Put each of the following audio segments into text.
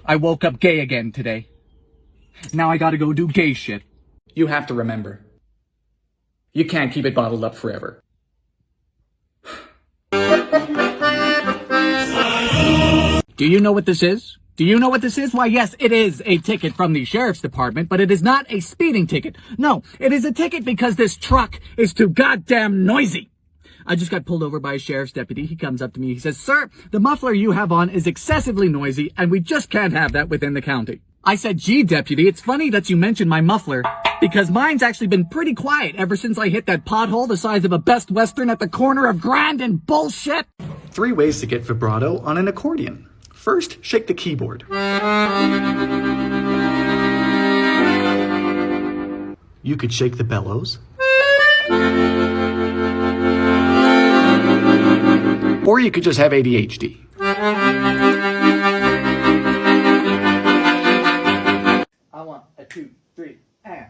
I woke up gay again today. Now I gotta go do gay shit. You have to remember, you can't keep it bottled up forever. Do you know what this is? Do you know what this is? Why, yes, it is a ticket from the sheriff's department, but it is not a speeding ticket. No, it is a ticket because this truck is too goddamn noisy. I just got pulled over by a sheriff's deputy. He comes up to me. He says, "Sir, the muffler you have on is excessively noisy, and we just can't have that within the county." I said, "Gee, deputy, it's funny that you mentioned my muffler, because mine's actually been pretty quiet ever since I hit that pothole the size of a Best Western at the corner of Grand and Bullshit." 3 ways to get vibrato on an accordion. First, shake the keyboard. You could shake the bellows. Or you could just have ADHD. I want a 2, 3, and...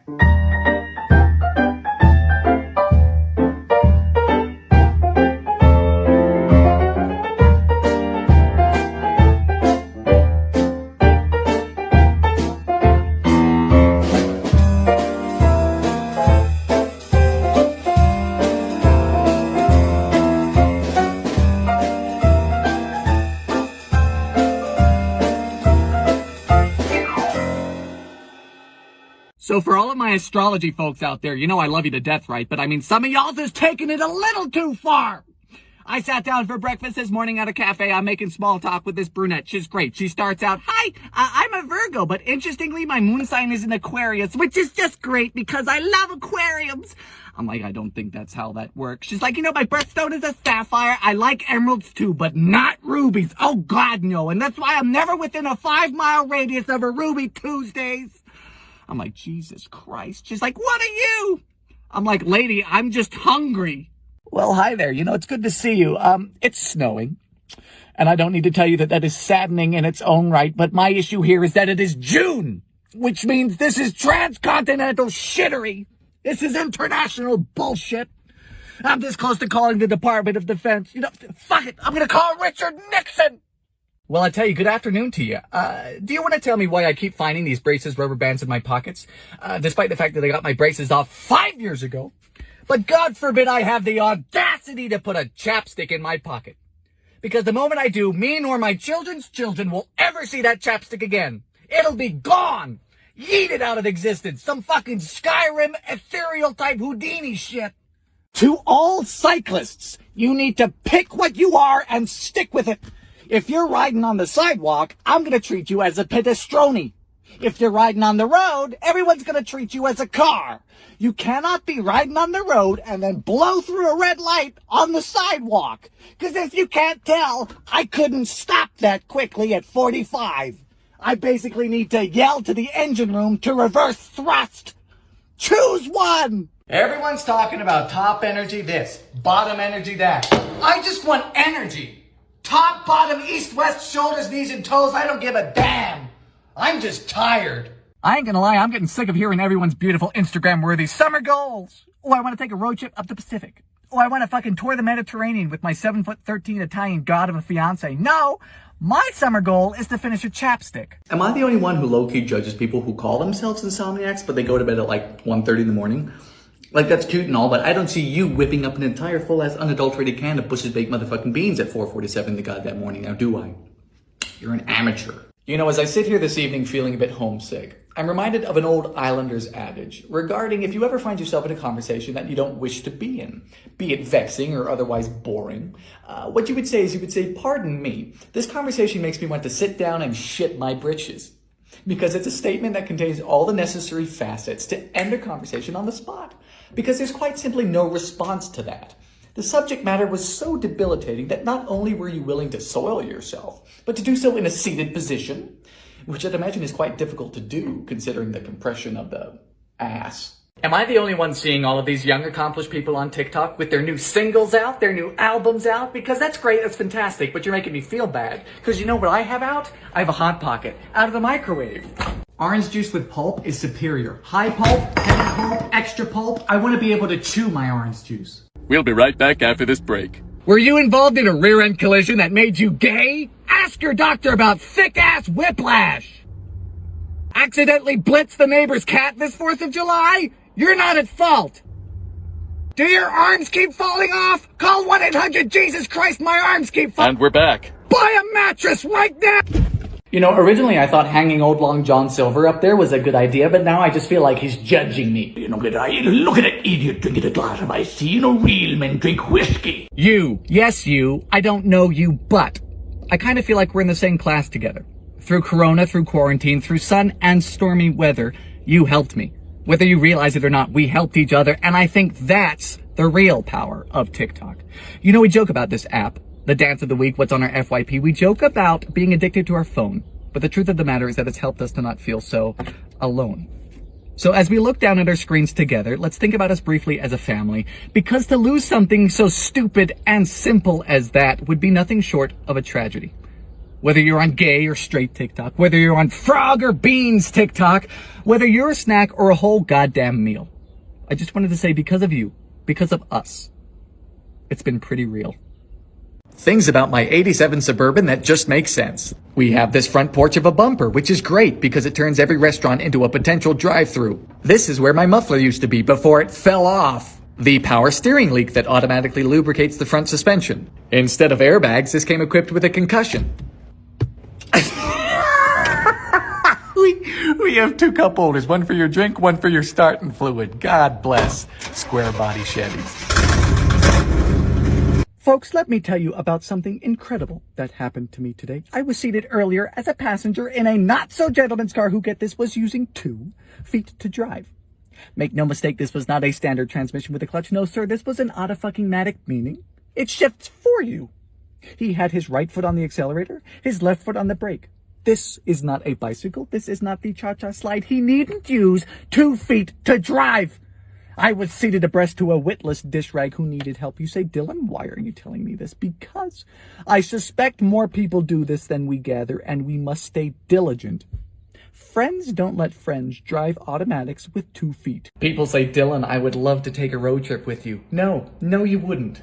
So for all of my astrology folks out there, you know I love you to death, right? But I mean, some of y'all just taking it a little too far. I sat down for breakfast this morning at a cafe. I'm making small talk with this brunette. She's great. She starts out, "Hi, I'm a Virgo, but interestingly, my moon sign is an Aquarius," which is just great because I love aquariums. I'm like, I don't think that's how that works. She's like, "You know, my birthstone is a sapphire. I like emeralds too, but not rubies. Oh God, no. And that's why I'm never within a 5-mile radius of a Ruby Tuesdays." I'm like, Jesus Christ. She's like, "What are you?" I'm like, "Lady, I'm just hungry." Well, hi there. You know, it's good to see you. It's snowing. And I don't need to tell you that that is saddening in its own right. But my issue here is that it is June, which means this is transcontinental shittery. This is international bullshit. I'm this close to calling the Department of Defense. You know, fuck it. I'm going to call Richard Nixon. Well, I tell you, good afternoon to you. Do you want to tell me why I keep finding these braces rubber bands in my pockets? Despite the fact that I got my braces off 5 years ago. But God forbid I have the audacity to put a chapstick in my pocket. Because the moment I do, me nor my children's children will ever see that chapstick again. It'll be gone. Yeeted out of existence. Some fucking Skyrim ethereal type Houdini shit. To all cyclists, you need to pick what you are and stick with it. If you're riding on the sidewalk, I'm going to treat you as a pedestrone. If you're riding on the road, everyone's going to treat you as a car. You cannot be riding on the road and then blow through a red light on the sidewalk. Because if you can't tell, I couldn't stop that quickly at 45. I basically need to yell to the engine room to reverse thrust. Choose one. Everyone's talking about top energy this, bottom energy that. I just want energy. Top, bottom, east, west, shoulders, knees, and toes. I don't give a damn. I'm just tired. I ain't gonna lie, I'm getting sick of hearing everyone's beautiful Instagram-worthy summer goals. Oh, I want to take a road trip up the Pacific. Oh, I want to fucking tour the Mediterranean with my 7'13" Italian god of a fiance. No, my summer goal is to finish a chapstick. Am I the only one who low-key judges people who call themselves insomniacs, but they go to bed at like 1:30 in the morning? Like, that's cute and all, but I don't see you whipping up an entire full-ass unadulterated can of Bush's Baked motherfucking beans at 4:47 in the goddamn morning, now do I? You're an amateur. You know, as I sit here this evening feeling a bit homesick, I'm reminded of an old Islanders adage regarding if you ever find yourself in a conversation that you don't wish to be in, be it vexing or otherwise boring, what you would say is, "Pardon me, this conversation makes me want to sit down and shit my britches." Because it's a statement that contains all the necessary facets to end a conversation on the spot. Because there's quite simply no response to that. The subject matter was so debilitating that not only were you willing to soil yourself, but to do so in a seated position, which I'd imagine is quite difficult to do considering the compression of the ass. Am I the only one seeing all of these young accomplished people on TikTok with their new singles out, their new albums out? Because that's great, that's fantastic, but you're making me feel bad. Because you know what I have out? I have a Hot Pocket out of the microwave. Orange juice with pulp is superior. High pulp, heavy pulp, extra pulp. I want to be able to chew my orange juice. We'll be right back after this break. Were you involved in a rear-end collision that made you gay? Ask your doctor about thick-ass whiplash. Accidentally blitz the neighbor's cat this 4th of July? You're not at fault. Do your arms keep falling off? Call 1-800-Jesus-Christ, my arms keep falling. And we're back. Buy a mattress right now! You know, originally I thought hanging old Long John Silver up there was a good idea, but now I just feel like he's judging me. You know, look at that idiot drinking a glass of iced tea. You know, real men drink whiskey. You. Yes, you. I don't know you, but I kind of feel like we're in the same class together. Through Corona, through quarantine, through sun and stormy weather, you helped me. Whether you realize it or not, we helped each other, and I think that's the real power of TikTok. You know, we joke about this app, the dance of the week, what's on our FYP. We joke about being addicted to our phone, but the truth of the matter is that it's helped us to not feel so alone. So as we look down at our screens together, let's think about us briefly as a family, because to lose something so stupid and simple as that would be nothing short of a tragedy. Whether you're on gay or straight TikTok, whether you're on frog or beans TikTok, whether you're a snack or a whole goddamn meal. I just wanted to say, because of you, because of us, it's been pretty real. Things about my 87 Suburban that just make sense. We have this front porch of a bumper, which is great because it turns every restaurant into a potential drive-through. This is where my muffler used to be before it fell off. The power steering leak that automatically lubricates the front suspension. Instead of airbags, this came equipped with a concussion. We have 2 cup holders, one for your drink, one for your starting fluid. God bless square body Chevys. Folks, let me tell you about something incredible that happened to me today. I was seated earlier as a passenger in a not-so-gentleman's car who, get this, was using 2 feet to drive. Make no mistake, this was not a standard transmission with a clutch. No, sir, this was an autofucking-matic, meaning it shifts for you. He had his right foot on the accelerator, his left foot on the brake. This is not a bicycle. This is not the cha-cha slide. He needn't use 2 feet to drive. I was seated abreast to a witless dish rag who needed help. You say, Dylan, why are you telling me this? Because I suspect more people do this than we gather, and we must stay diligent. Friends don't let friends drive automatics with 2 feet. People say, Dylan, I would love to take a road trip with you. No, you wouldn't.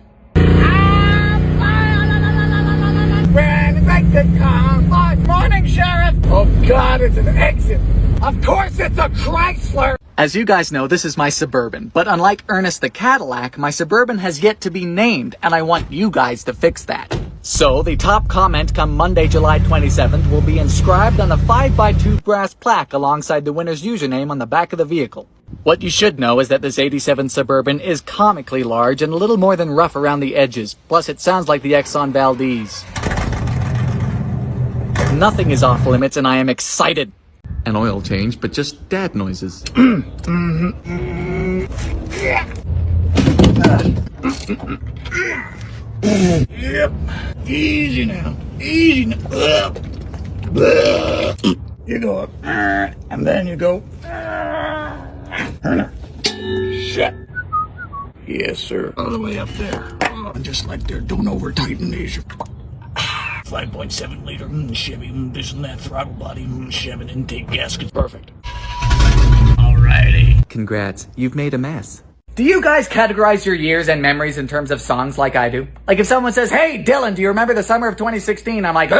Morning, Sheriff! Oh God, it's an exit! Of course it's a Chrysler! As you guys know, this is my Suburban, but unlike Ernest the Cadillac, my Suburban has yet to be named, and I want you guys to fix that. So, the top comment come Monday, July 27th will be inscribed on a 5x2 brass plaque alongside the winner's username on the back of the vehicle. What you should know is that this 87 Suburban is comically large and a little more than rough around the edges, plus it sounds like the Exxon Valdez. Nothing is off limits and I am excited. An oil change, but just dad noises. Yep. Easy now. Easy now. You go up. And then you go. Shut. Yes, sir. All the way up there. Just like they're doing over tighten these. 5.7 liter Chevy, this and that throttle body, Chevy intake gasket. Perfect. Alrighty. Congrats, you've made a mess. Do you guys categorize your years and memories in terms of songs like I do? Like if someone says, hey, Dylan, do you remember the summer of 2016? I'm like,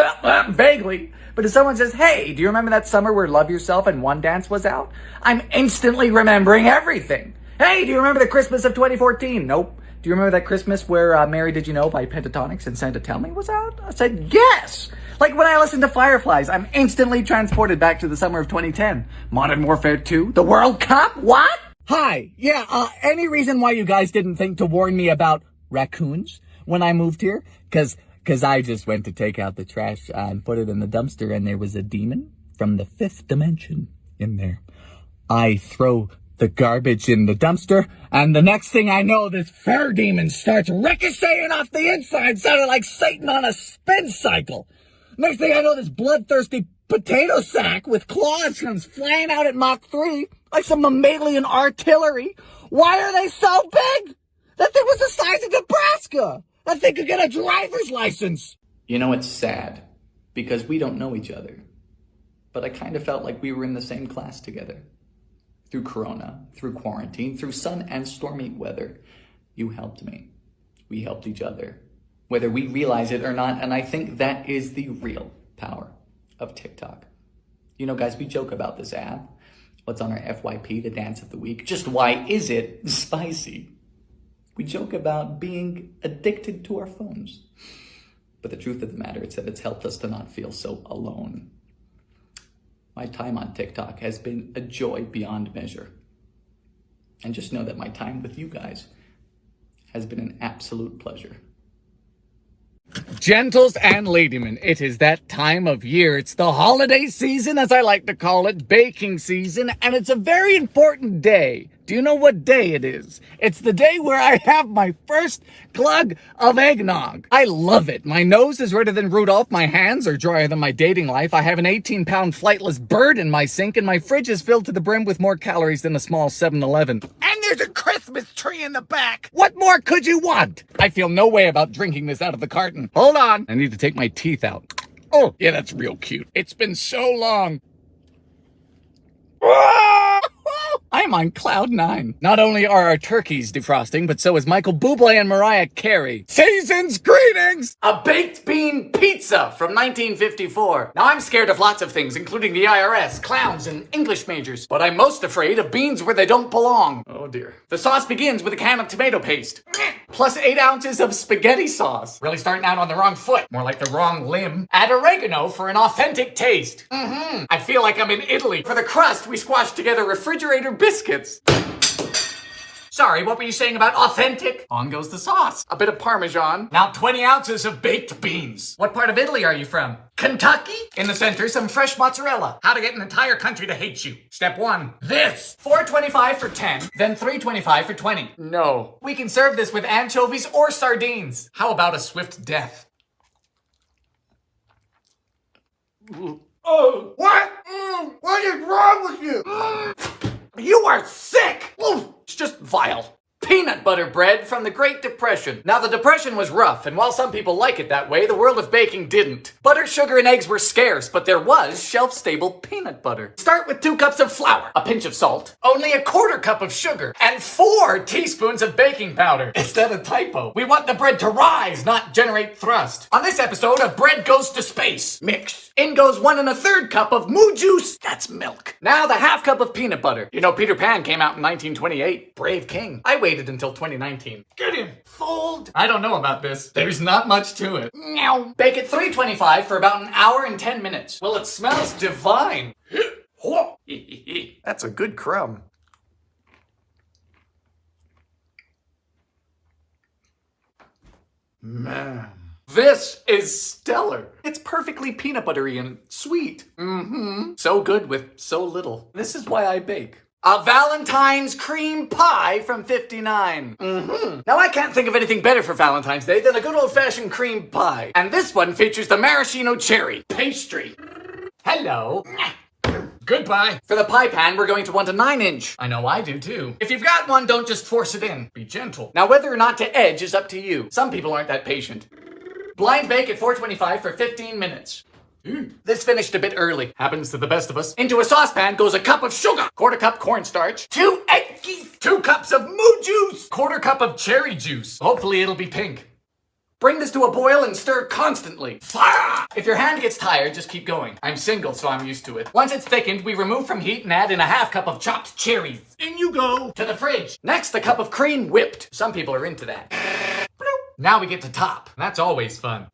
vaguely. But if someone says, hey, do you remember that summer where Love Yourself and One Dance was out? I'm instantly remembering everything. Hey, do you remember the Christmas of 2014? Nope. Do you remember that Christmas where Mary Did You Know by Pentatonics and Santa Tell Me was out? I said, yes! Like when I listen to Fireflies, I'm instantly transported back to the summer of 2010. Modern Warfare 2? The World Cup? What? Hi. Yeah, any reason why you guys didn't think to warn me about raccoons when I moved here? Cause I just went to take out the trash and put it in the dumpster and there was a demon from the 5th dimension in there. I throw the garbage in the dumpster, and the next thing I know, this fur demon starts ricocheting off the inside, sounding like Satan on a spin cycle. Next thing I know, this bloodthirsty potato sack with claws comes flying out at Mach 3 like some mammalian artillery. Why are they so big? That thing was the size of Nebraska. That thing could get a driver's license. You know, it's sad, because we don't know each other. But I kind of felt like we were in the same class together. Through Corona, through quarantine, through sun and stormy weather, you helped me. We helped each other. whether we realize it or not. And I think that is the real power of TikTok. You know, guys, we joke about this app. What's on our FYP, the dance of the week? Just why is it spicy? We joke about being addicted to our phones. But the truth of the matter is that it's helped us to not feel so alone. My time on TikTok has been a joy beyond measure. And just know that my time with you guys has been an absolute pleasure. Gentles and ladymen, it is that time of year. It's the holiday season, as I like to call it, baking season, and it's a very important day. Do you know what day it is? It's the day where I have my first glug of eggnog. I love it. My nose is redder than Rudolph. My hands are drier than my dating life. I have an 18-pound flightless bird in my sink, and my fridge is filled to the brim with more calories than a small 7-Eleven. And there's a Christmas tree in the back. What more could you want? I feel no way about drinking this out of the carton. Hold on. I need to take my teeth out. Oh, yeah, that's real cute. It's been so long. I'm on cloud 9. Not only are our turkeys defrosting, but so is Michael Bublé and Mariah Carey. Season's greetings! A baked bean pizza from 1954. Now, I'm scared of lots of things, including the IRS, clowns, and English majors. But I'm most afraid of beans where they don't belong. Oh dear. The sauce begins with a can of tomato paste. Plus 8 ounces of spaghetti sauce. Really starting out on the wrong foot. More like the wrong limb. Add oregano for an authentic taste. I feel like I'm in Italy. For the crust, we squashed together refrigerator biscuits. Sorry, what were you saying about authentic? On goes the sauce. A bit of Parmesan. Now 20 ounces of baked beans. What part of Italy are you from? Kentucky? In the center, some fresh mozzarella. How to get an entire country to hate you. Step 1. This. $4.25 for 10, then $3.25 for 20. No. We can serve this with anchovies or sardines. How about a swift death? Oh, what? What is wrong with you? You are sick! It's just vile. Peanut butter bread from the Great Depression. Now, the Depression was rough, and while some people like it that way, the world of baking didn't. Butter, sugar, and eggs were scarce, but there was shelf-stable peanut butter. Start with 2 cups of flour, a pinch of salt, only a 1/4 cup of sugar, and 4 teaspoons of baking powder. Is that a typo? We want the bread to rise, not generate thrust. On this episode of Bread Goes to Space, mix. In goes 1 1/3 cup of moo juice. That's milk. Now the 1/2 cup of peanut butter. You know, Peter Pan came out in 1928. Brave king. I waited until 2019. Get him. Fold. I don't know about this. There's not much to it. Meow. Bake at 325 for about 1 hour and 10 minutes. Well, it smells divine. That's a good crumb. Man. This is stellar. It's perfectly peanut buttery and sweet. So good with so little. This is why I bake. A Valentine's cream pie from 59. Now, I can't think of anything better for Valentine's Day than a good old-fashioned cream pie. And this one features the maraschino cherry pastry. Hello. Goodbye. For the pie pan, we're going to want a 9-inch. I know I do too. If you've got one, don't just force it in. Be gentle. Now, whether or not to edge is up to you. Some people aren't that patient. Blind bake at 425 for 15 minutes. This finished a bit early. Happens to the best of us. Into a saucepan goes a cup of sugar, 1/4 cup cornstarch, 2 eggs, 2 cups of moo juice, 1/4 cup of cherry juice. Hopefully it'll be pink. Bring this to a boil and stir constantly. Fire! If your hand gets tired, just keep going. I'm single, so I'm used to it. Once it's thickened, we remove from heat and add in a 1/2 cup of chopped cherries. In you go! To the fridge. Next, a cup of cream whipped. Some people are into that. Now we get to top. That's always fun.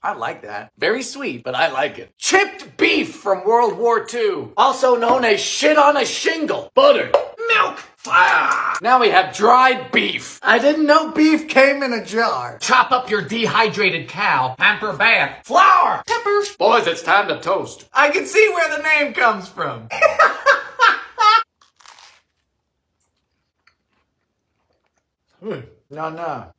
I like that. Very sweet, but I like it. Chipped beef from World War II. Also known as shit on a shingle. Butter. Milk. Fire. Now we have dried beef. I didn't know beef came in a jar. Chop up your dehydrated cow. Pamper bath. Flour. Pepper. Boys, it's time to toast. I can see where the name comes from. No.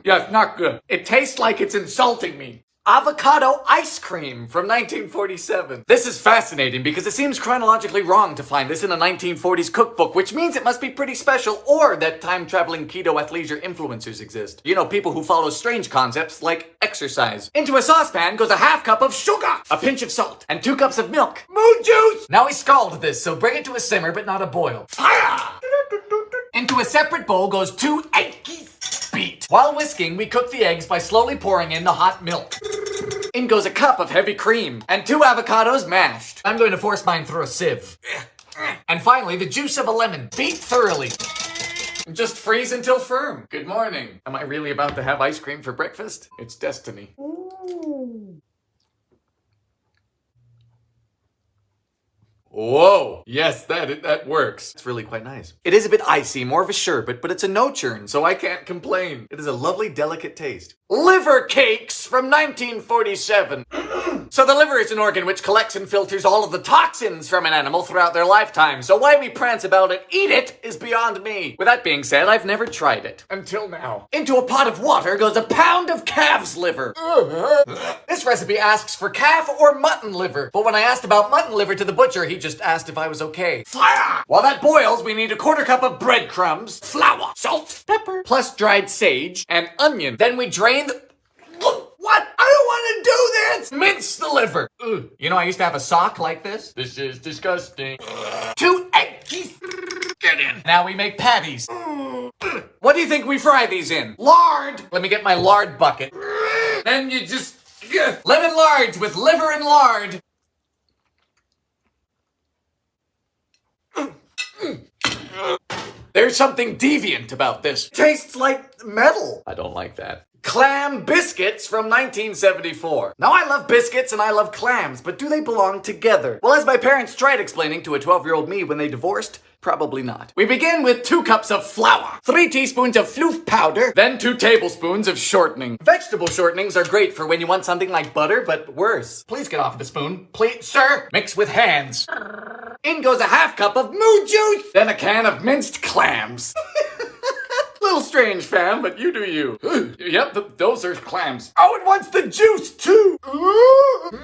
Yeah, it's not good. It tastes like it's insulting me. Avocado ice cream from 1947. This is fascinating because it seems chronologically wrong to find this in a 1940s cookbook, which means it must be pretty special, or that time-traveling keto athleisure influencers exist. You know, people who follow strange concepts like exercise. Into a saucepan goes a 1/2 cup of sugar, a pinch of salt, and 2 cups of milk. Moo juice! Now we scald this, so bring it to a simmer but not a boil. Fire! Into a separate bowl goes 2 eggs beat. While whisking, we cook the eggs by slowly pouring in the hot milk. In goes a cup of heavy cream and 2 avocados mashed. I'm going to force mine through a sieve. And finally, the juice of a lemon. Beat thoroughly. Just freeze until firm. Good morning. Am I really about to have ice cream for breakfast? It's destiny. Whoa! Yes, that works. It's really quite nice. It is a bit icy, more of a sherbet, but it's a no churn, so I can't complain. It is a lovely, delicate taste. Liver cakes from 1947. So the liver is an organ which collects and filters all of the toxins from an animal throughout their lifetime. So why we prance about it, eat it, is beyond me. With that being said, I've never tried it. Until now. Into a pot of water goes a pound of calf's liver. This recipe asks for calf or mutton liver. But when I asked about mutton liver to the butcher, he just asked if I was okay. Fire! While that boils, we need a 1/4 cup of breadcrumbs, flour, salt, pepper, plus dried sage, and onion. Then we drain the... What? I don't want to do this! Mince the liver. Ugh. You know, I used to have a sock like this. This is disgusting. 2 eggs. Get in. Now we make patties. What do you think we fry these in? Lard. Let me get my lard bucket. Then you just... lemon large with liver and lard. There's something deviant about this. Tastes like metal. I don't like that. Clam biscuits from 1974. Now I love biscuits and I love clams, but do they belong together? Well, as my parents tried explaining to a 12-year-old me when they divorced, probably not. We begin with 2 cups of flour, 3 teaspoons of floof powder, then 2 tablespoons of shortening. Vegetable shortenings are great for when you want something like butter, but worse. Please get off the spoon. Please, sir. Mix with hands. In goes a 1/2 cup of moo juice, then a can of minced clams. Little strange, fam, but you do you. Yep, those are clams. Oh, it wants the juice, too.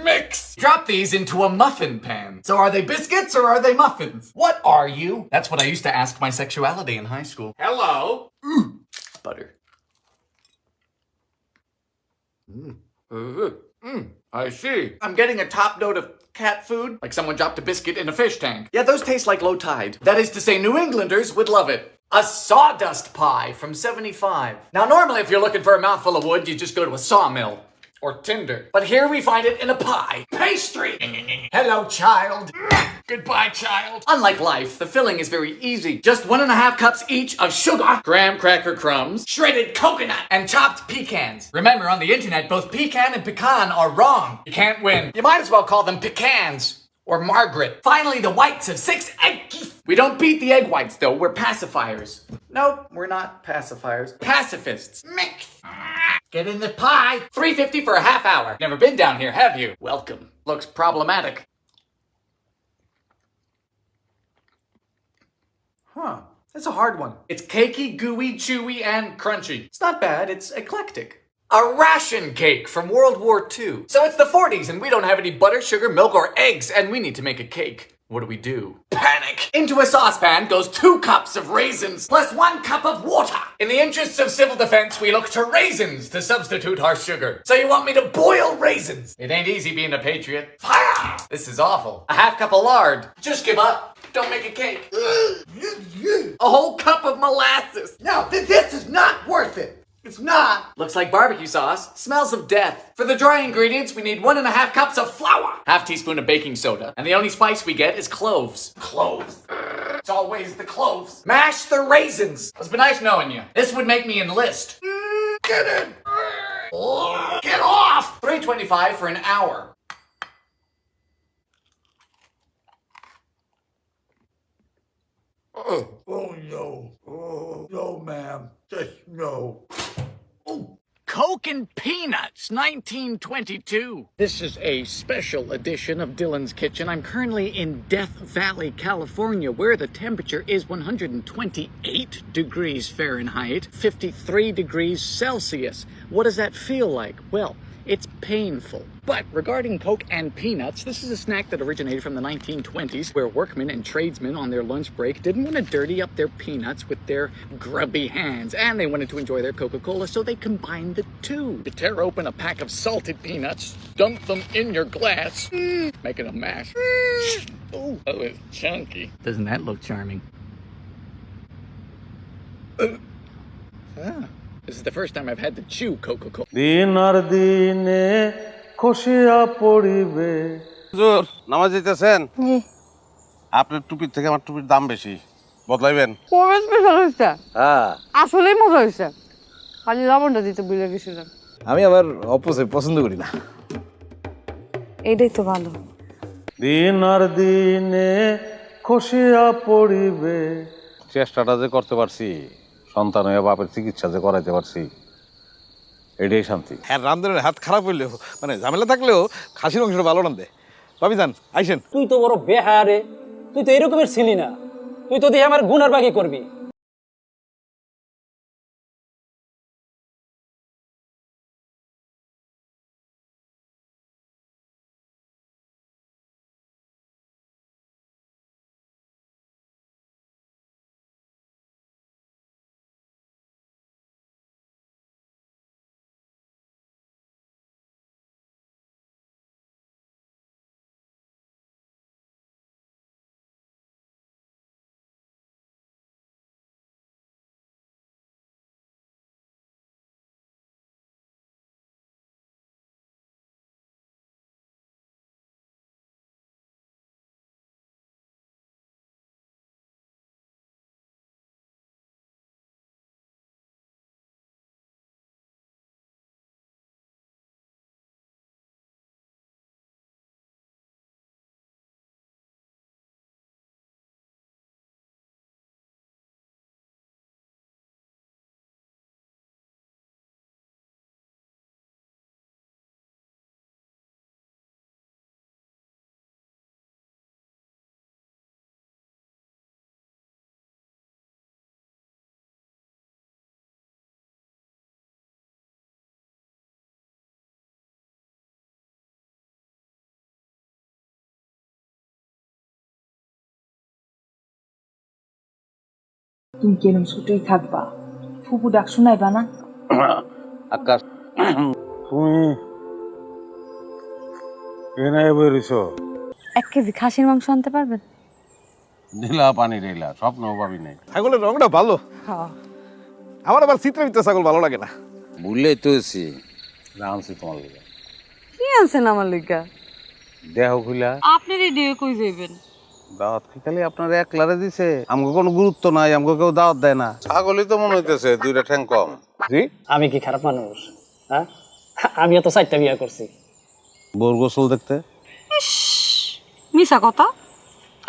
Mix. Drop these into a muffin pan. So are they biscuits or are they muffins? What are you? That's what I used to ask my sexuality in high school. Hello. Butter. I see. I'm getting a top note of cat food, like someone dropped a biscuit in a fish tank. Yeah, those taste like low tide. That is to say, New Englanders would love it. A sawdust pie from 75. Now, normally if you're looking for a mouthful of wood, you just go to a sawmill or tinder. But here we find it in a pie. Pastry. Hello, child. Goodbye, child. Unlike life, the filling is very easy. Just 1.5 cups each of sugar, graham cracker crumbs, shredded coconut, and chopped pecans. Remember, on the internet, both pecan and pecan are wrong. You can't win. You might as well call them pecans. Or Margaret. Finally, the whites of 6 eggs. We don't beat the egg whites, though. We're pacifiers. Nope, we're not pacifiers. Pacifists. Mix. Get in the pie. $3.50 for a half hour. Never been down here, have you? Welcome. Looks problematic. Huh. That's a hard one. It's cakey, gooey, chewy, and crunchy. It's not bad. It's eclectic. A ration cake from World War II. So it's the 40s and we don't have any butter, sugar, milk, or eggs, and we need to make a cake. What do? Panic! Into a saucepan goes 2 cups of raisins, plus 1 cup of water. In the interests of civil defense, we look to raisins to substitute our sugar. So you want me to boil raisins? It ain't easy being a patriot. Fire! This is awful. A 1/2 cup of lard. Just give up. Don't make a cake. A whole cup of molasses. No, this is not worth it. It's not. Looks like barbecue sauce. Smells of death. For the dry ingredients, we need 1.5 cups of flour. 1/2 teaspoon of baking soda. And the only spice we get is cloves. Cloves. It's always the cloves. Mash the raisins. It's been nice knowing you. This would make me enlist. Get in. Get off. $3.25 for an hour. Oh no. Oh no, ma'am. Just no. Oh, Coke and Peanuts, 1922. This is a special edition of Dylan's Kitchen. I'm currently in Death Valley, California, where the temperature is 128 degrees Fahrenheit, 53 degrees Celsius. What does that feel like? Well, it's painful. But regarding Coke and Peanuts, this is a snack that originated from the 1920s, where workmen and tradesmen on their lunch break didn't want to dirty up their peanuts with their grubby hands, and they wanted to enjoy their Coca-Cola, so they combined the two. You tear open a pack of salted peanuts, dump them in your glass, making a mash. Oh, it's chunky. Doesn't that look charming? This is the first time I've had to chew Coca-Cola. দিন আর দিনে খসিয়া পড়িবে। হুজুর নামাজ দিতেছেন? আপনার টুপির থেকে আমার টুপির দাম বেশি, বদলাইবেন? খুবই স্পেশাল হয়েছে, হ্যাঁ আসলেই মজা হয়েছে। খালি লবণটা দিতে ভুলে গেছিলাম। আমি আবার অপোজিট পছন্দ করি না। এইটাই তো ভালো। দিন আর দিনে খসিয়া পড়িবে। চেষ্টাটা যে করতে পারছি, সন্তান হয়ে বাপের চিকিৎসা যে করাইতে পারছি, এটাই শান্তি। হ্যাঁ, রান্ধনের হাত খারাপ হইলেও মানে ঝামেলা থাকলেও খাসির মাংসটা ভালো রান্ধে। ভাবি যান আইসেন। তুই তো বড় বেহায়া রে, তুই তো এরকমের ছিলি না, তুই তো দিয়ে আমার গুনার বাকি করবি। তুমি কেন ছুটেই থাকবা? ফুপু ডাক শোনাইবা না? আকাশ, তুমি এনাই বেরিয়েছ? 1 কেজি খাসির মাংস আনতে পারবেন? ঢিলা পানি ঢিলা, স্বপ্ন পাবি নাই। ছাগলের রংটা ভালো, হ্যাঁ। আমার আবার চিত্রামিত্র ছাগল ভালো লাগে না। ভুললেই তো এসি আনছি তোমার লিগা। কি আনছেন আমার লইগা? দেহ খুলা। আপনি রেডি হয়ে কই যাইবেন? দাওয়াত কি খালি আপনার একলারে দিছে? আমাকে কোনো গুরুত্ব নাই, আমাকে কেউ দাওয়াত দেয় না। ছাগলই তো মনে হইতেছে 2টা ঠ্যাং কম। জি, আমি কি খারাপ মানুষ? হ্যাঁ, আমি তো 4টা বিয়া করছি। বোর গোসল দেখতে মিছা কথা,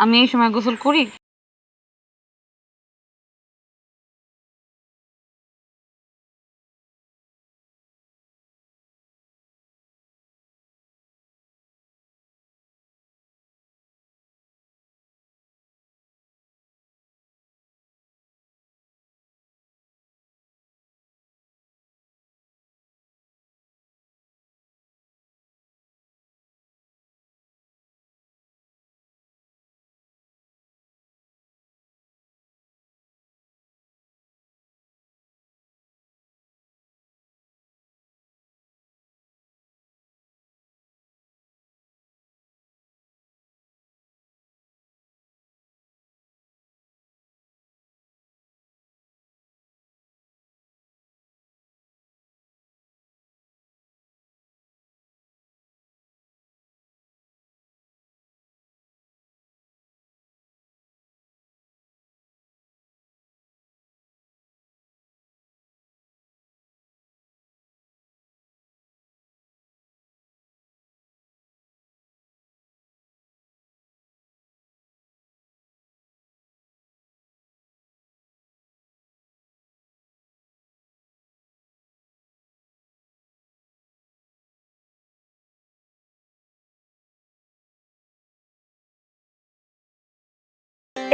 আমি এই সময় গোসল করি?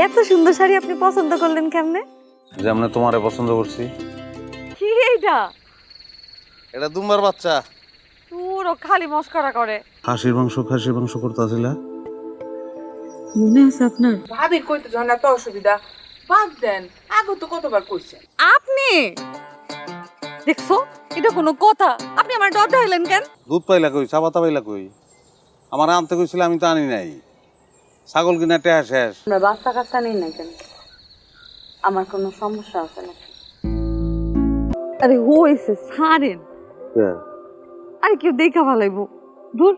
এত সুন্দর শাড়ি আপনি পছন্দ করলেন কেমনে? যেমন তোমারে পছন্দ করছি। কি এইটা? এটা দুম্বার বাচ্চা। পুরো খালি মস্করা করে। খাসির মাংস করতেছিল। মনে আছে আপনার? ভাবির কইতে যখন এত অসুবিধা, বাদ দেন, আগে তো কতবার কইছেন। আপনি দেখছো, এটা কোনো কথা? আপনি আমার ডর দেখাইলেন কেন? দুধ পাইলা কই, চা পাতা পাইলা কই? আমার আনতে কইছিল, আমি তো আনি নাই। ছাগল কিনা টেহা শেষ। আমরা বাচ্চা কাচ্চা নেই না কেন? আমার কোনো সমস্যা আছে নাকি? আরে হইছে ছাড়েন। আরে কেউ দেখা ভালাইবো দূর।